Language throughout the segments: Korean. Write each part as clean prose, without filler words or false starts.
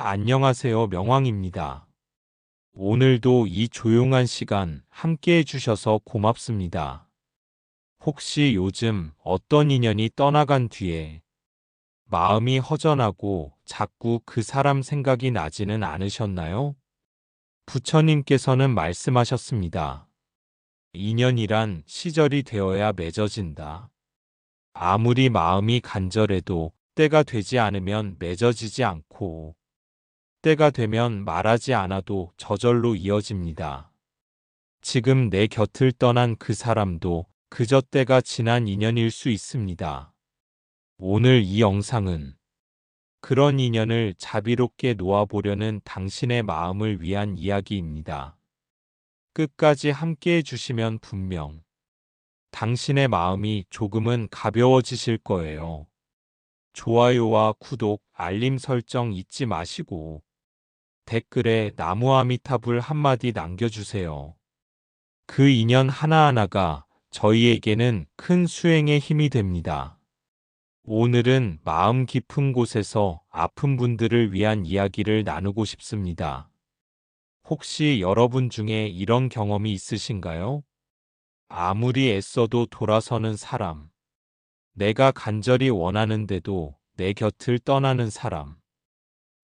안녕하세요. 명왕입니다. 오늘도 이 조용한 시간 함께 해주셔서 고맙습니다. 혹시 요즘 어떤 인연이 떠나간 뒤에 마음이 허전하고 자꾸 그 사람 생각이 나지는 않으셨나요? 부처님께서는 말씀하셨습니다. 인연이란 시절이 되어야 맺어진다. 아무리 마음이 간절해도 때가 되지 않으면 맺어지지 않고 때가 되면 말하지 않아도 저절로 이어집니다. 지금 내 곁을 떠난 그 사람도 그저 때가 지난 인연일 수 있습니다. 오늘 이 영상은 그런 인연을 자비롭게 놓아보려는 당신의 마음을 위한 이야기입니다. 끝까지 함께 해주시면 분명 당신의 마음이 조금은 가벼워지실 거예요. 좋아요와 구독, 알림 설정 잊지 마시고 댓글에 나무 아미타불 한마디 남겨주세요. 그 인연 하나하나가 저희에게는 큰 수행의 힘이 됩니다. 오늘은 마음 깊은 곳에서 아픈 분들을 위한 이야기를 나누고 싶습니다. 혹시 여러분 중에 이런 경험이 있으신가요? 아무리 애써도 돌아서는 사람. 내가 간절히 원하는데도 내 곁을 떠나는 사람.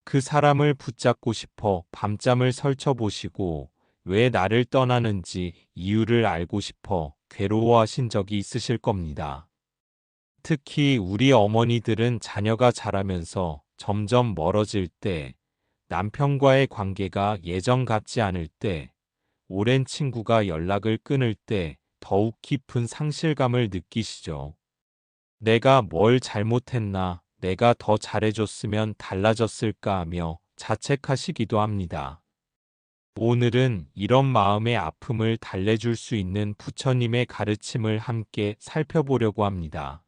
그 사람을 붙잡고 싶어 밤잠을 설쳐보시고 왜 나를 떠나는지 이유를 알고 싶어 괴로워하신 적이 있으실 겁니다. 특히 우리 어머니들은 자녀가 자라면서 점점 멀어질 때, 남편과의 관계가 예전 같지 않을 때, 오랜 친구가 연락을 끊을 때 더욱 깊은 상실감을 느끼시죠. 내가 뭘 잘못했나, 내가 더 잘해줬으면 달라졌을까 하며 자책하시기도 합니다. 오늘은 이런 마음의 아픔을 달래줄 수 있는 부처님의 가르침을 함께 살펴보려고 합니다.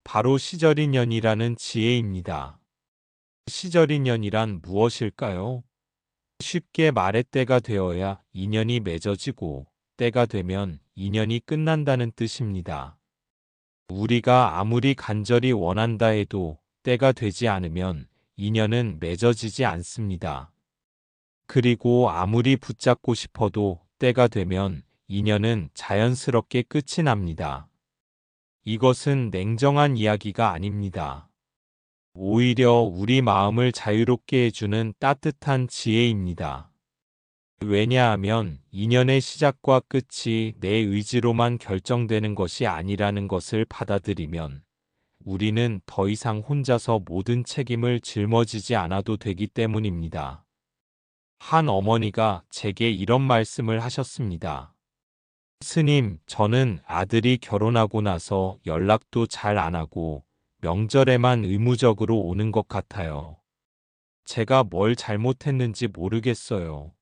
바로 시절인연이라는 지혜입니다. 시절인연이란 무엇일까요? 쉽게 말해 때가 되어야 인연이 맺어지고 때가 되면 인연이 끝난다는 뜻입니다. 우리가 아무리 간절히 원한다 해도 때가 되지 않으면 인연은 맺어지지 않습니다. 그리고 아무리 붙잡고 싶어도 때가 되면 인연은 자연스럽게 끝이 납니다. 이것은 냉정한 이야기가 아닙니다. 오히려 우리 마음을 자유롭게 해주는 따뜻한 지혜입니다. 왜냐하면 인연의 시작과 끝이 내 의지로만 결정되는 것이 아니라는 것을 받아들이면 우리는 더 이상 혼자서 모든 책임을 짊어지지 않아도 되기 때문입니다. 한 어머니가 제게 이런 말씀을 하셨습니다. 스님, 저는 아들이 결혼하고 나서 연락도 잘 안 하고 명절에만 의무적으로 오는 것 같아요. 제가 뭘 잘못했는지 모르겠어요.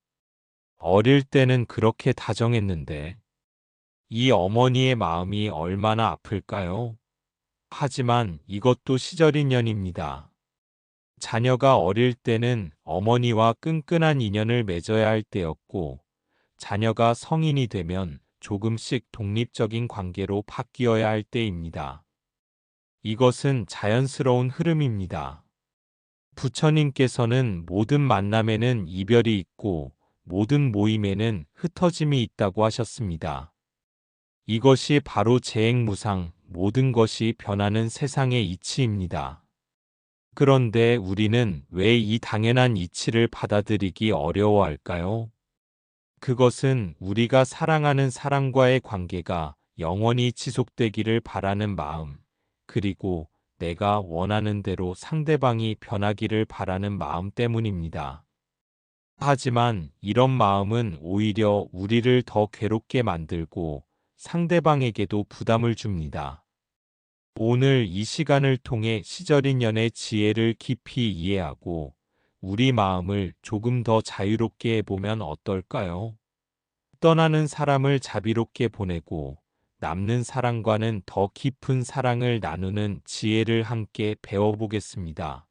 어릴 때는 그렇게 다정했는데. 이 어머니의 마음이 얼마나 아플까요? 하지만 이것도 시절인연입니다. 자녀가 어릴 때는 어머니와 끈끈한 인연을 맺어야 할 때였고, 자녀가 성인이 되면 조금씩 독립적인 관계로 바뀌어야 할 때입니다. 이것은 자연스러운 흐름입니다. 부처님께서는 모든 만남에는 이별이 있고 모든 모임에는 흩어짐이 있다고 하셨습니다. 이것이 바로 재행무상, 모든 것이 변하는 세상의 이치입니다. 그런데 우리는 왜 이 당연한 이치를 받아들이기 어려워할까요? 그것은 우리가 사랑하는 사람과의 관계가 영원히 지속되기를 바라는 마음, 그리고 내가 원하는 대로 상대방이 변하기를 바라는 마음 때문입니다. 하지만 이런 마음은 오히려 우리를 더 괴롭게 만들고 상대방에게도 부담을 줍니다. 오늘 이 시간을 통해 시절인연의 지혜를 깊이 이해하고 우리 마음을 조금 더 자유롭게 해보면 어떨까요? 떠나는 사람을 자비롭게 보내고 남는 사랑과는 더 깊은 사랑을 나누는 지혜를 함께 배워보겠습니다.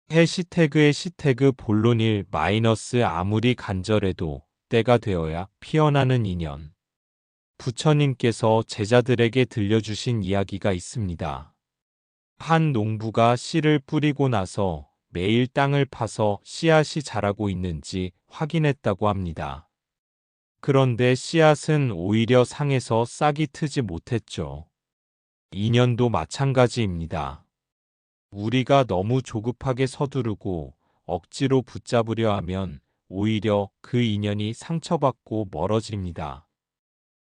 해시태그의 시태그 본론일 마이너스 아무리 간절해도 때가 되어야 피어나는 인연. 부처님께서 제자들에게 들려주신 이야기가 있습니다. 한 농부가 씨를 뿌리고 나서 매일 땅을 파서 씨앗이 자라고 있는지 확인했다고 합니다. 그런데 씨앗은 오히려 상해서 싹이 트지 못했죠. 인연도 마찬가지입니다. 우리가 너무 조급하게 서두르고 억지로 붙잡으려 하면 오히려 그 인연이 상처받고 멀어집니다.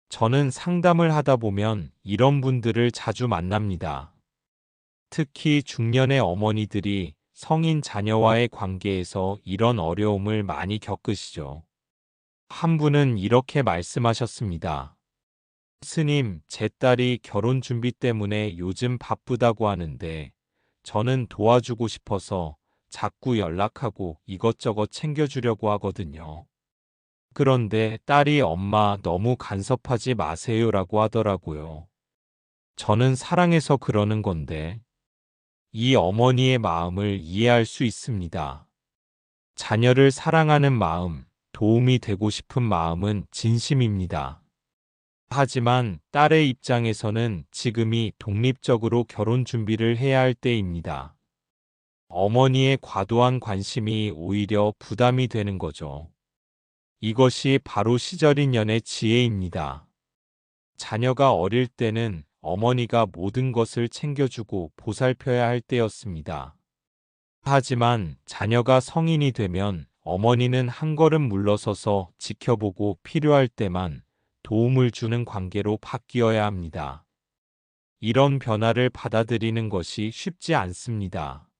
저는 상담을 하다 보면 이런 분들을 자주 만납니다. 특히 중년의 어머니들이 성인 자녀와의 관계에서 이런 어려움을 많이 겪으시죠. 한 분은 이렇게 말씀하셨습니다. 스님, 제 딸이 결혼 준비 때문에 요즘 바쁘다고 하는데 저는 도와주고 싶어서 자꾸 연락하고 이것저것 챙겨주려고 하거든요. 그런데 딸이 엄마 너무 간섭하지 마세요라고 하더라고요. 저는 사랑해서 그러는 건데 이 어머니의 마음을 이해할 수 있습니다. 자녀를 사랑하는 마음, 도움이 되고 싶은 마음은 진심입니다. 하지만 딸의 입장에서는 지금이 독립적으로 결혼 준비를 해야 할 때입니다. 어머니의 과도한 관심이 오히려 부담이 되는 거죠. 이것이 바로 시절인연의 지혜입니다. 자녀가 어릴 때는 어머니가 모든 것을 챙겨주고 보살펴야 할 때였습니다. 하지만 자녀가 성인이 되면 어머니는 한 걸음 물러서서 지켜보고 필요할 때만 도움을 주는 관계로 바뀌어야 합니다. 이런 변화를 받아들이는 것이 쉽지 않습니다.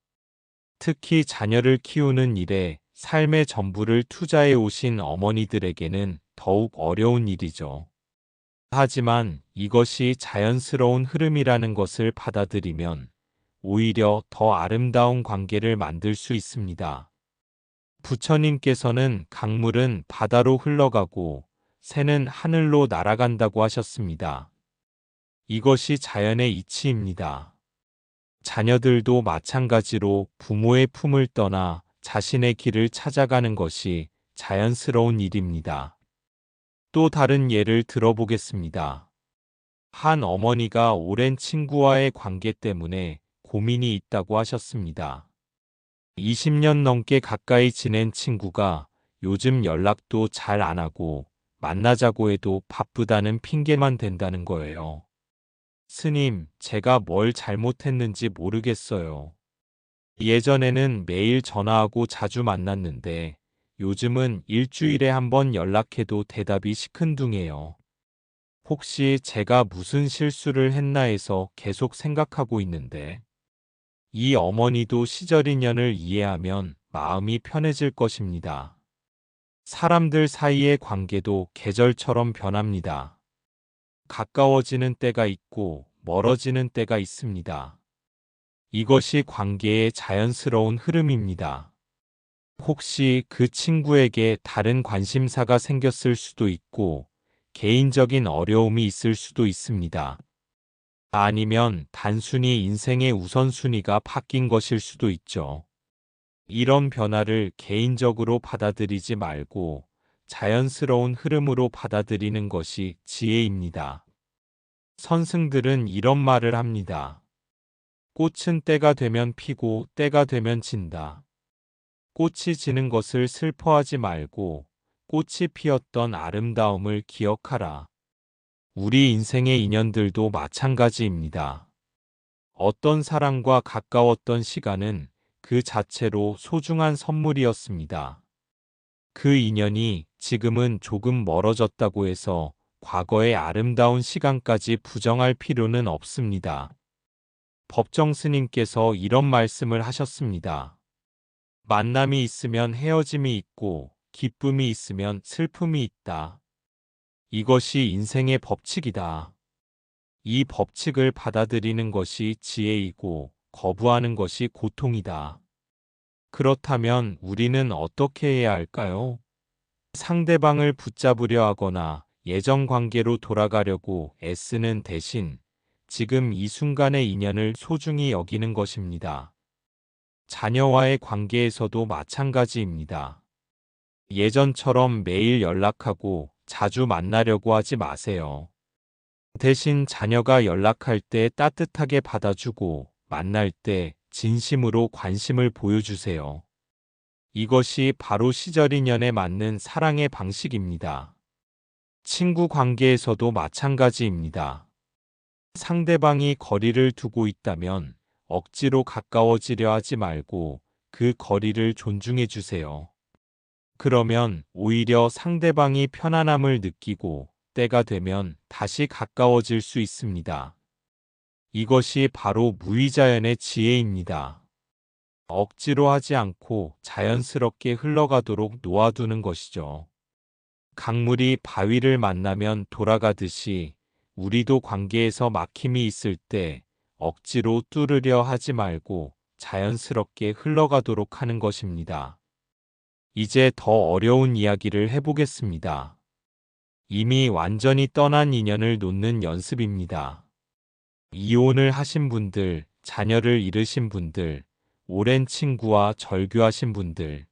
특히 자녀를 키우는 일에 삶의 전부를 투자해 오신 어머니들에게는 더욱 어려운 일이죠. 하지만 이것이 자연스러운 흐름이라는 것을 받아들이면 오히려 더 아름다운 관계를 만들 수 있습니다. 부처님께서는 강물은 바다로 흘러가고 새는 하늘로 날아간다고 하셨습니다. 이것이 자연의 이치입니다. 자녀들도 마찬가지로 부모의 품을 떠나 자신의 길을 찾아가는 것이 자연스러운 일입니다. 또 다른 예를 들어보겠습니다. 한 어머니가 오랜 친구와의 관계 때문에 고민이 있다고 하셨습니다. 20년 넘게 가까이 지낸 친구가 요즘 연락도 잘 안 하고 만나자고 해도 바쁘다는 핑계만 댄다는 거예요. 스님, 제가 뭘 잘못했는지 모르겠어요. 예전에는 매일 전화하고 자주 만났는데 요즘은 일주일에 한 번 연락해도 대답이 시큰둥해요. 혹시 제가 무슨 실수를 했나 해서 계속 생각하고 있는데 이 어머니도 시절인연을 이해하면 마음이 편해질 것입니다. 사람들 사이의 관계도 계절처럼 변합니다. 가까워지는 때가 있고 멀어지는 때가 있습니다. 이것이 관계의 자연스러운 흐름입니다. 혹시 그 친구에게 다른 관심사가 생겼을 수도 있고 개인적인 어려움이 있을 수도 있습니다. 아니면 단순히 인생의 우선순위가 바뀐 것일 수도 있죠. 이런 변화를 개인적으로 받아들이지 말고 자연스러운 흐름으로 받아들이는 것이 지혜입니다. 선승들은 이런 말을 합니다. 꽃은 때가 되면 피고 때가 되면 진다. 꽃이 지는 것을 슬퍼하지 말고 꽃이 피었던 아름다움을 기억하라. 우리 인생의 인연들도 마찬가지입니다. 어떤 사람과 가까웠던 시간은 그 자체로 소중한 선물이었습니다. 그 인연이 지금은 조금 멀어졌다고 해서 과거의 아름다운 시간까지 부정할 필요는 없습니다. 법정 스님께서 이런 말씀을 하셨습니다. 만남이 있으면 헤어짐이 있고 기쁨이 있으면 슬픔이 있다. 이것이 인생의 법칙이다. 이 법칙을 받아들이는 것이 지혜이고 거부하는 것이 고통이다. 그렇다면 우리는 어떻게 해야 할까요? 상대방을 붙잡으려 하거나 예전 관계로 돌아가려고 애쓰는 대신 지금 이 순간의 인연을 소중히 여기는 것입니다. 자녀와의 관계에서도 마찬가지입니다. 예전처럼 매일 연락하고 자주 만나려고 하지 마세요. 대신 자녀가 연락할 때 따뜻하게 받아주고 만날 때 진심으로 관심을 보여주세요. 이것이 바로 시절 인연에 맞는 사랑의 방식입니다. 친구 관계에서도 마찬가지입니다. 상대방이 거리를 두고 있다면 억지로 가까워지려 하지 말고 그 거리를 존중해 주세요. 그러면 오히려 상대방이 편안함을 느끼고 때가 되면 다시 가까워질 수 있습니다. 이것이 바로 무의자연의 지혜입니다. 억지로 하지 않고 자연스럽게 흘러가도록 놓아두는 것이죠. 강물이 바위를 만나면 돌아가듯이 우리도 관계에서 막힘이 있을 때 억지로 뚫으려 하지 말고 자연스럽게 흘러가도록 하는 것입니다. 이제 더 어려운 이야기를 해보겠습니다. 이미 완전히 떠난 인연을 놓는 연습입니다. 이혼을 하신 분들, 자녀를 잃으신 분들, 오랜 친구와 절교하신 분들,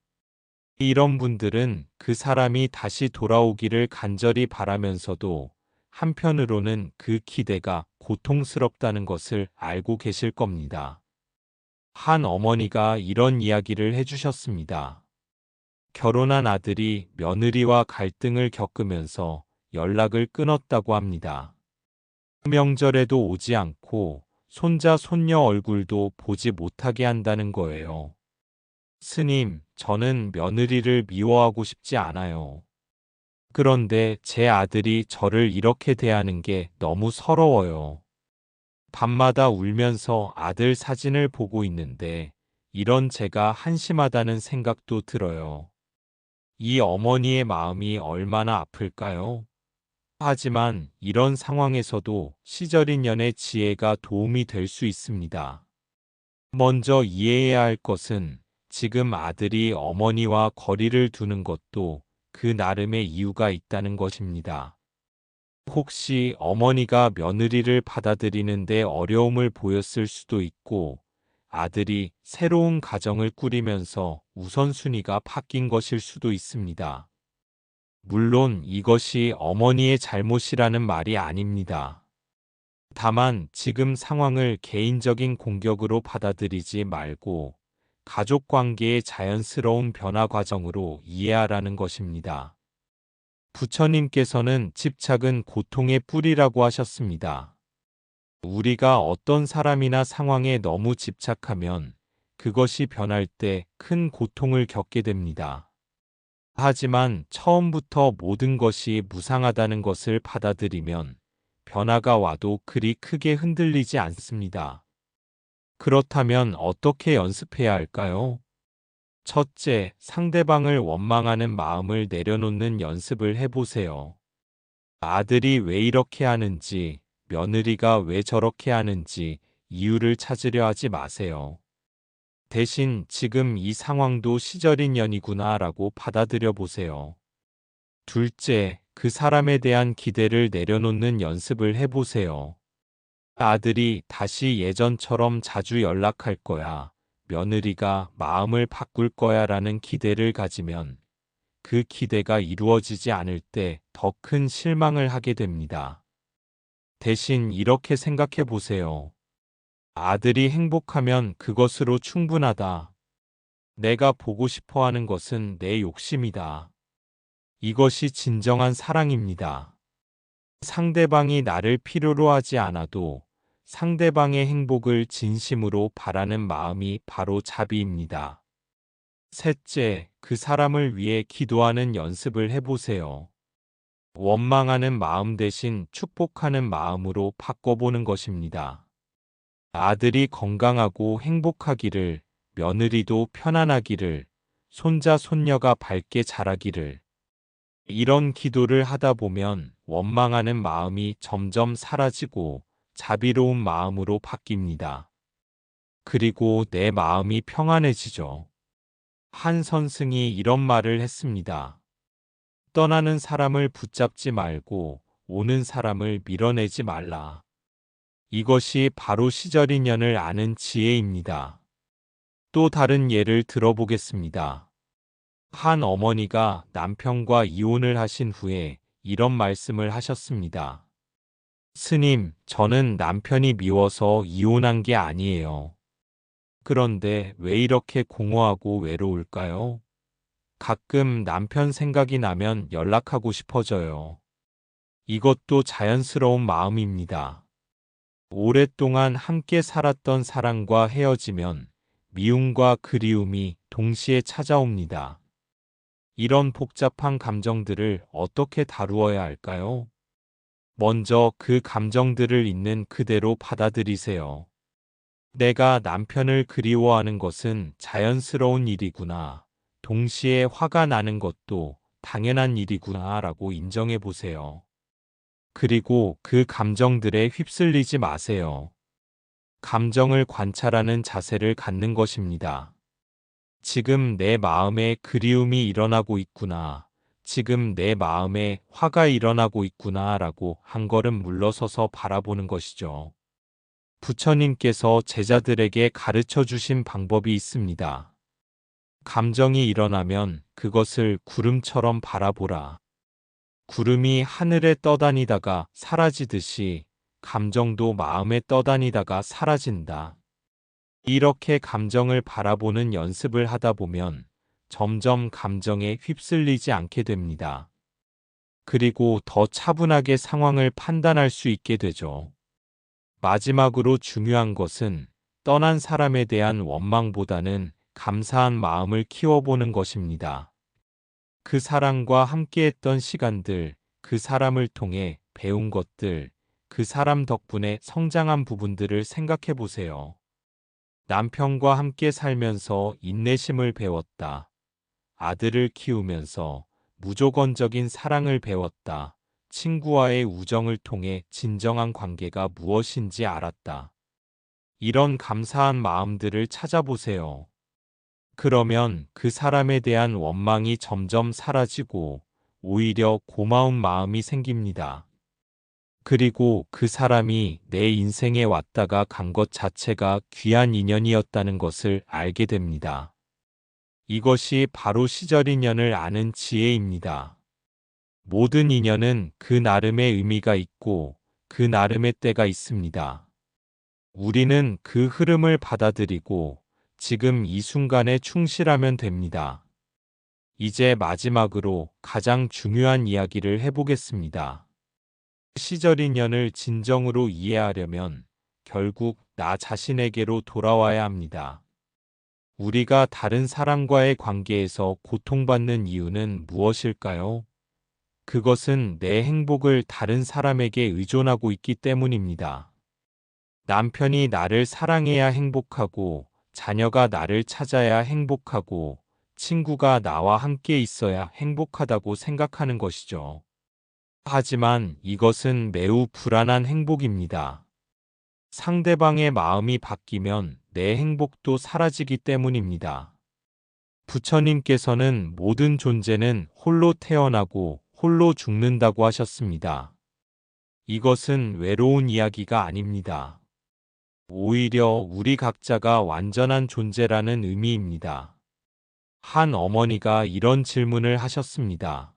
이런 분들은 그 사람이 다시 돌아오기를 간절히 바라면서도 한편으로는 그 기대가 고통스럽다는 것을 알고 계실 겁니다. 한 어머니가 이런 이야기를 해주셨습니다. 결혼한 아들이 며느리와 갈등을 겪으면서 연락을 끊었다고 합니다. 명절에도 오지 않고 손자, 손녀 얼굴도 보지 못하게 한다는 거예요. 스님, 저는 며느리를 미워하고 싶지 않아요. 그런데 제 아들이 저를 이렇게 대하는 게 너무 서러워요. 밤마다 울면서 아들 사진을 보고 있는데 이런 제가 한심하다는 생각도 들어요. 이 어머니의 마음이 얼마나 아플까요? 하지만 이런 상황에서도 시절인연의 지혜가 도움이 될 수 있습니다. 먼저 이해해야 할 것은 지금 아들이 어머니와 거리를 두는 것도 그 나름의 이유가 있다는 것입니다. 혹시 어머니가 며느리를 받아들이는데 어려움을 보였을 수도 있고 아들이 새로운 가정을 꾸리면서 우선순위가 바뀐 것일 수도 있습니다. 물론 이것이 어머니의 잘못이라는 말이 아닙니다. 다만 지금 상황을 개인적인 공격으로 받아들이지 말고 가족 관계의 자연스러운 변화 과정으로 이해하라는 것입니다. 부처님께서는 집착은 고통의 뿌리라고 하셨습니다. 우리가 어떤 사람이나 상황에 너무 집착하면 그것이 변할 때 큰 고통을 겪게 됩니다. 하지만 처음부터 모든 것이 무상하다는 것을 받아들이면 변화가 와도 그리 크게 흔들리지 않습니다. 그렇다면 어떻게 연습해야 할까요? 첫째, 상대방을 원망하는 마음을 내려놓는 연습을 해보세요. 아들이 왜 이렇게 하는지, 며느리가 왜 저렇게 하는지 이유를 찾으려 하지 마세요. 대신 지금 이 상황도 시절인연이구나 라고 받아들여 보세요. 둘째, 그 사람에 대한 기대를 내려놓는 연습을 해보세요. 아들이 다시 예전처럼 자주 연락할 거야. 며느리가 마음을 바꿀 거야 라는 기대를 가지면 그 기대가 이루어지지 않을 때 더 큰 실망을 하게 됩니다. 대신 이렇게 생각해 보세요. 아들이 행복하면 그것으로 충분하다. 내가 보고 싶어 하는 것은 내 욕심이다. 이것이 진정한 사랑입니다. 상대방이 나를 필요로 하지 않아도 상대방의 행복을 진심으로 바라는 마음이 바로 자비입니다. 셋째, 그 사람을 위해 기도하는 연습을 해보세요. 원망하는 마음 대신 축복하는 마음으로 바꿔보는 것입니다. 아들이 건강하고 행복하기를, 며느리도 편안하기를, 손자, 손녀가 밝게 자라기를. 이런 기도를 하다 보면 원망하는 마음이 점점 사라지고 자비로운 마음으로 바뀝니다. 그리고 내 마음이 평안해지죠. 한 선승이 이런 말을 했습니다. 떠나는 사람을 붙잡지 말고 오는 사람을 밀어내지 말라. 이것이 바로 시절인연을 아는 지혜입니다. 또 다른 예를 들어보겠습니다. 한 어머니가 남편과 이혼을 하신 후에 이런 말씀을 하셨습니다. 스님, 저는 남편이 미워서 이혼한 게 아니에요. 그런데 왜 이렇게 공허하고 외로울까요? 가끔 남편 생각이 나면 연락하고 싶어져요. 이것도 자연스러운 마음입니다. 오랫동안 함께 살았던 사람과 헤어지면 미움과 그리움이 동시에 찾아옵니다. 이런 복잡한 감정들을 어떻게 다루어야 할까요? 먼저 그 감정들을 있는 그대로 받아들이세요. 내가 남편을 그리워하는 것은 자연스러운 일이구나. 동시에 화가 나는 것도 당연한 일이구나 라고 인정해 보세요. 그리고 그 감정들에 휩쓸리지 마세요. 감정을 관찰하는 자세를 갖는 것입니다. 지금 내 마음에 그리움이 일어나고 있구나. 지금 내 마음에 화가 일어나고 있구나 라고 한 걸음 물러서서 바라보는 것이죠. 부처님께서 제자들에게 가르쳐 주신 방법이 있습니다. 감정이 일어나면 그것을 구름처럼 바라보라. 구름이 하늘에 떠다니다가 사라지듯이 감정도 마음에 떠다니다가 사라진다. 이렇게 감정을 바라보는 연습을 하다 보면 점점 감정에 휩쓸리지 않게 됩니다. 그리고 더 차분하게 상황을 판단할 수 있게 되죠. 마지막으로 중요한 것은 떠난 사람에 대한 원망보다는 감사한 마음을 키워보는 것입니다. 그 사람과 함께했던 시간들, 그 사람을 통해 배운 것들, 그 사람 덕분에 성장한 부분들을 생각해 보세요. 남편과 함께 살면서 인내심을 배웠다. 아들을 키우면서 무조건적인 사랑을 배웠다. 친구와의 우정을 통해 진정한 관계가 무엇인지 알았다. 이런 감사한 마음들을 찾아보세요. 그러면 그 사람에 대한 원망이 점점 사라지고 오히려 고마운 마음이 생깁니다. 그리고 그 사람이 내 인생에 왔다가 간 것 자체가 귀한 인연이었다는 것을 알게 됩니다. 이것이 바로 시절 인연을 아는 지혜입니다. 모든 인연은 그 나름의 의미가 있고 그 나름의 때가 있습니다. 우리는 그 흐름을 받아들이고 지금 이 순간에 충실하면 됩니다. 이제 마지막으로 가장 중요한 이야기를 해보겠습니다. 시절 인연을 진정으로 이해하려면 결국 나 자신에게로 돌아와야 합니다. 우리가 다른 사람과의 관계에서 고통받는 이유는 무엇일까요? 그것은 내 행복을 다른 사람에게 의존하고 있기 때문입니다. 남편이 나를 사랑해야 행복하고, 자녀가 나를 찾아야 행복하고, 친구가 나와 함께 있어야 행복하다고 생각하는 것이죠. 하지만 이것은 매우 불안한 행복입니다. 상대방의 마음이 바뀌면 내 행복도 사라지기 때문입니다. 부처님께서는 모든 존재는 홀로 태어나고 홀로 죽는다고 하셨습니다. 이것은 외로운 이야기가 아닙니다. 오히려 우리 각자가 완전한 존재라는 의미입니다. 한 어머니가 이런 질문을 하셨습니다.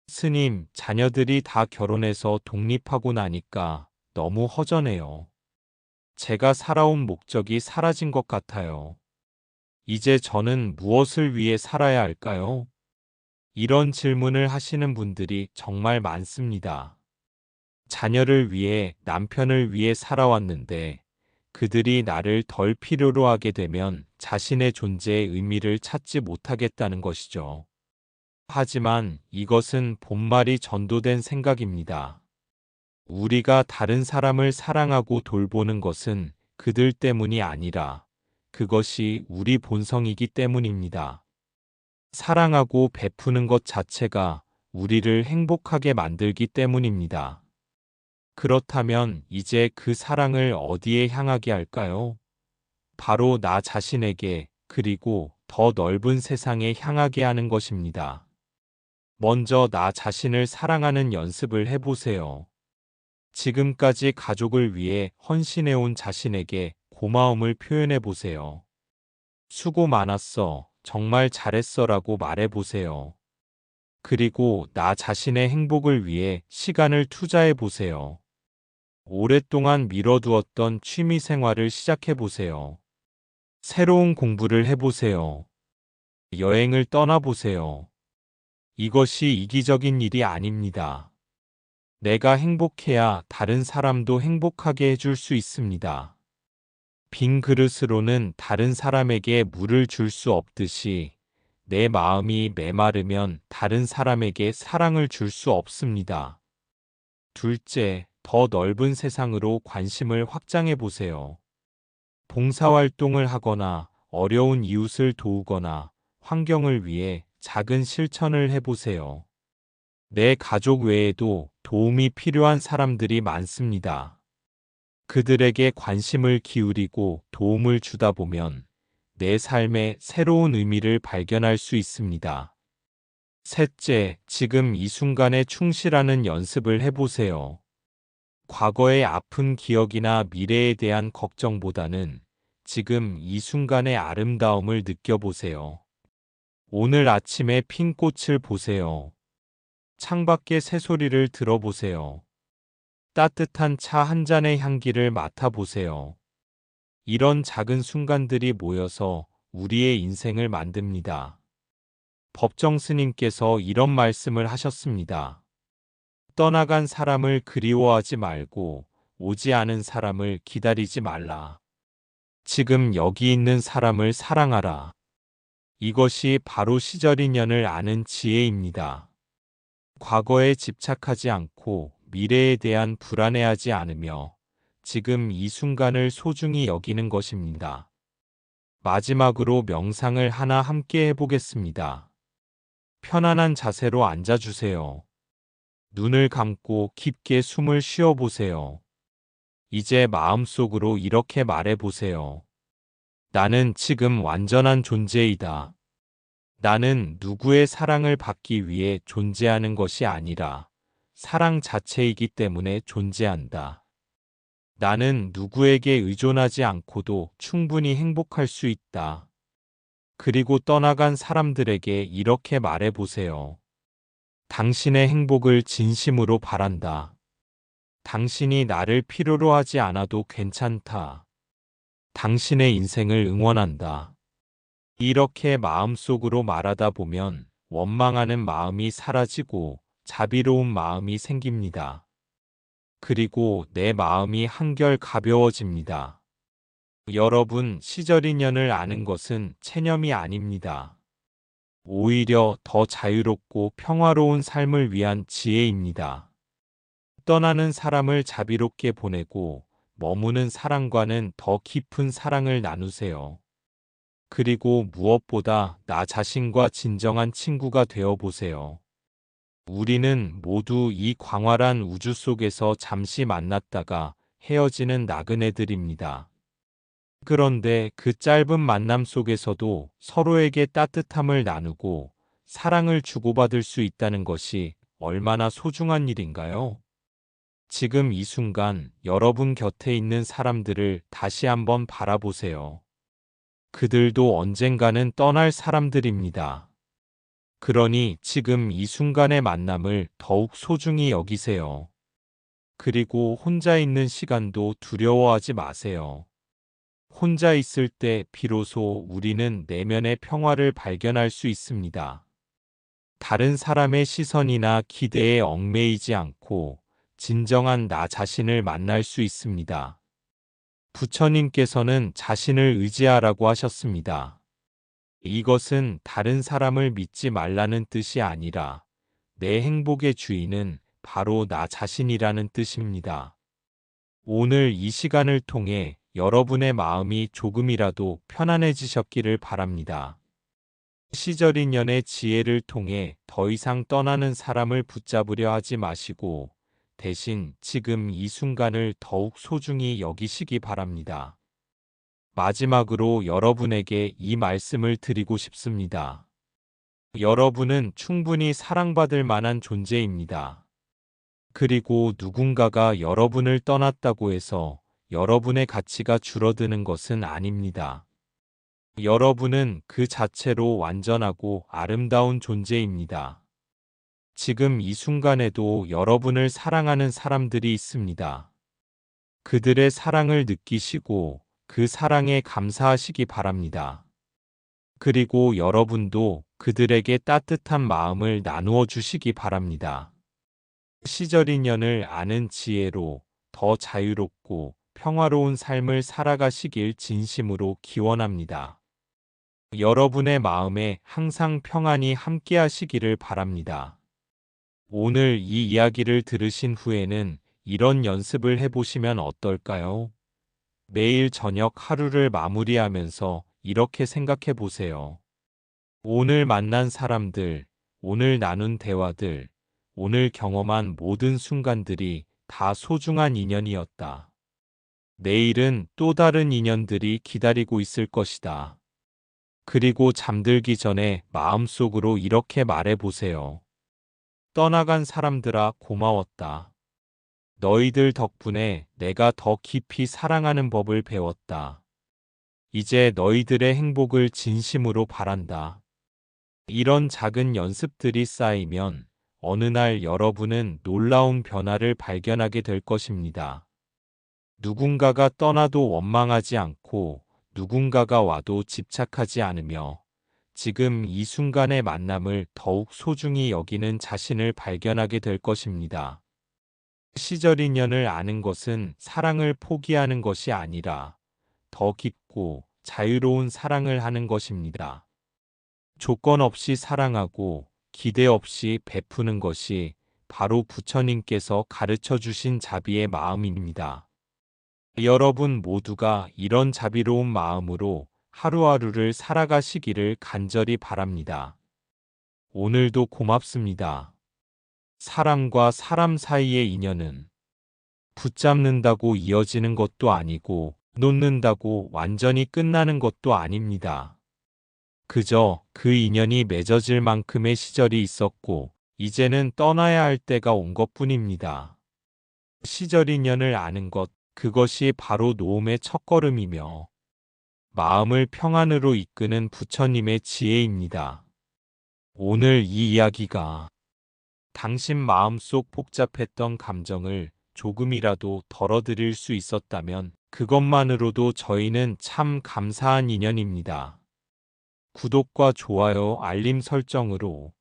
스님, 자녀들이 다 결혼해서 독립하고 나니까 너무 허전해요. 제가 살아온 목적이 사라진 것 같아요. 이제 저는 무엇을 위해 살아야 할까요? 이런 질문을 하시는 분들이 정말 많습니다. 자녀를 위해, 남편을 위해 살아왔는데 그들이 나를 덜 필요로 하게 되면 자신의 존재의 의미를 찾지 못하겠다는 것이죠. 하지만 이것은 본말이 전도된 생각입니다. 우리가 다른 사람을 사랑하고 돌보는 것은 그들 때문이 아니라 그것이 우리 본성이기 때문입니다. 사랑하고 베푸는 것 자체가 우리를 행복하게 만들기 때문입니다. 그렇다면 이제 그 사랑을 어디에 향하게 할까요? 바로 나 자신에게, 그리고 더 넓은 세상에 향하게 하는 것입니다. 먼저 나 자신을 사랑하는 연습을 해보세요. 지금까지 가족을 위해 헌신해온 자신에게 고마움을 표현해보세요. 수고 많았어, 정말 잘했어라고 말해보세요. 그리고 나 자신의 행복을 위해 시간을 투자해보세요. 오랫동안 미뤄두었던 취미 생활을 시작해보세요. 새로운 공부를 해보세요. 여행을 떠나보세요. 이것이 이기적인 일이 아닙니다. 내가 행복해야 다른 사람도 행복하게 해줄 수 있습니다. 빈 그릇으로는 다른 사람에게 물을 줄 수 없듯이 내 마음이 메마르면 다른 사람에게 사랑을 줄 수 없습니다. 둘째, 더 넓은 세상으로 관심을 확장해 보세요. 봉사활동을 하거나 어려운 이웃을 도우거나 환경을 위해 작은 실천을 해보세요. 내 가족 외에도 도움이 필요한 사람들이 많습니다. 그들에게 관심을 기울이고 도움을 주다 보면 내 삶에 새로운 의미를 발견할 수 있습니다. 셋째, 지금 이 순간에 충실하는 연습을 해보세요. 과거의 아픈 기억이나 미래에 대한 걱정보다는 지금 이 순간의 아름다움을 느껴보세요. 오늘 아침에 핀 꽃을 보세요. 창밖의 새소리를 들어보세요. 따뜻한 차 한 잔의 향기를 맡아보세요. 이런 작은 순간들이 모여서 우리의 인생을 만듭니다. 법정 스님께서 이런 말씀을 하셨습니다. 떠나간 사람을 그리워하지 말고 오지 않은 사람을 기다리지 말라. 지금 여기 있는 사람을 사랑하라. 이것이 바로 시절 인연을 아는 지혜입니다. 과거에 집착하지 않고 미래에 대한 불안해하지 않으며 지금 이 순간을 소중히 여기는 것입니다. 마지막으로 명상을 하나 함께 해보겠습니다. 편안한 자세로 앉아주세요. 눈을 감고 깊게 숨을 쉬어보세요. 이제 마음속으로 이렇게 말해보세요. 나는 지금 완전한 존재이다. 나는 누구의 사랑을 받기 위해 존재하는 것이 아니라 사랑 자체이기 때문에 존재한다. 나는 누구에게 의존하지 않고도 충분히 행복할 수 있다. 그리고 떠나간 사람들에게 이렇게 말해보세요. 당신의 행복을 진심으로 바란다. 당신이 나를 필요로 하지 않아도 괜찮다. 당신의 인생을 응원한다. 이렇게 마음속으로 말하다 보면 원망하는 마음이 사라지고 자비로운 마음이 생깁니다. 그리고 내 마음이 한결 가벼워집니다. 여러분, 시절 인연을 아는 것은 체념이 아닙니다. 오히려 더 자유롭고 평화로운 삶을 위한 지혜입니다. 떠나는 사람을 자비롭게 보내고 머무는 사람과는 더 깊은 사랑을 나누세요. 그리고 무엇보다 나 자신과 진정한 친구가 되어 보세요. 우리는 모두 이 광활한 우주 속에서 잠시 만났다가 헤어지는 나그네들입니다. 그런데 그 짧은 만남 속에서도 서로에게 따뜻함을 나누고 사랑을 주고받을 수 있다는 것이 얼마나 소중한 일인가요? 지금 이 순간 여러분 곁에 있는 사람들을 다시 한번 바라보세요. 그들도 언젠가는 떠날 사람들입니다. 그러니 지금 이 순간의 만남을 더욱 소중히 여기세요. 그리고 혼자 있는 시간도 두려워하지 마세요. 혼자 있을 때 비로소 우리는 내면의 평화를 발견할 수 있습니다. 다른 사람의 시선이나 기대에 얽매이지 않고 진정한 나 자신을 만날 수 있습니다. 부처님께서는 자신을 의지하라고 하셨습니다. 이것은 다른 사람을 믿지 말라는 뜻이 아니라 내 행복의 주인은 바로 나 자신이라는 뜻입니다. 오늘 이 시간을 통해 여러분의 마음이 조금이라도 편안해지셨기를 바랍니다. 시절 인연의 지혜를 통해 더 이상 떠나는 사람을 붙잡으려 하지 마시고 대신 지금 이 순간을 더욱 소중히 여기시기 바랍니다. 마지막으로 여러분에게 이 말씀을 드리고 싶습니다. 여러분은 충분히 사랑받을 만한 존재입니다. 그리고 누군가가 여러분을 떠났다고 해서 여러분의 가치가 줄어드는 것은 아닙니다. 여러분은 그 자체로 완전하고 아름다운 존재입니다. 지금 이 순간에도 여러분을 사랑하는 사람들이 있습니다. 그들의 사랑을 느끼시고 그 사랑에 감사하시기 바랍니다. 그리고 여러분도 그들에게 따뜻한 마음을 나누어 주시기 바랍니다. 시절 인연을 아는 지혜로 더 자유롭고 평화로운 삶을 살아가시길 진심으로 기원합니다. 여러분의 마음에 항상 평안이 함께하시기를 바랍니다. 오늘 이 이야기를 들으신 후에는 이런 연습을 해보시면 어떨까요? 매일 저녁 하루를 마무리하면서 이렇게 생각해 보세요. 오늘 만난 사람들, 오늘 나눈 대화들, 오늘 경험한 모든 순간들이 다 소중한 인연이었다. 내일은 또 다른 인연들이 기다리고 있을 것이다. 그리고 잠들기 전에 마음속으로 이렇게 말해 보세요. 떠나간 사람들아 고마웠다. 너희들 덕분에 내가 더 깊이 사랑하는 법을 배웠다. 이제 너희들의 행복을 진심으로 바란다. 이런 작은 연습들이 쌓이면 어느 날 여러분은 놀라운 변화를 발견하게 될 것입니다. 누군가가 떠나도 원망하지 않고 누군가가 와도 집착하지 않으며 지금 이 순간의 만남을 더욱 소중히 여기는 자신을 발견하게 될 것입니다. 시절 인연을 아는 것은 사랑을 포기하는 것이 아니라 더 깊고 자유로운 사랑을 하는 것입니다. 조건 없이 사랑하고 기대 없이 베푸는 것이 바로 부처님께서 가르쳐 주신 자비의 마음입니다. 여러분 모두가 이런 자비로운 마음으로 하루하루를 살아가시기를 간절히 바랍니다. 오늘도 고맙습니다. 사람과 사람 사이의 인연은 붙잡는다고 이어지는 것도 아니고 놓는다고 완전히 끝나는 것도 아닙니다. 그저 그 인연이 맺어질 만큼의 시절이 있었고 이제는 떠나야 할 때가 온 것뿐입니다. 시절 인연을 아는 것, 그것이 바로 노음의 첫걸음이며 마음을 평안으로 이끄는 부처님의 지혜입니다. 오늘 이 이야기가 당신 마음속 복잡했던 감정을 조금이라도 덜어드릴 수 있었다면 그것만으로도 저희는 참 감사한 인연입니다. 구독과 좋아요, 알림 설정으로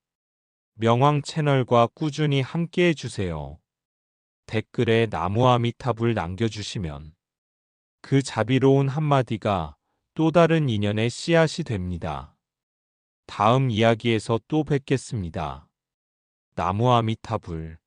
명왕 채널과 꾸준히 함께해 주세요. 댓글에 나무 아미타불 남겨주시면 그 자비로운 한마디가 또 다른 인연의 씨앗이 됩니다. 다음 이야기에서 또 뵙겠습니다. 나무 아미타불.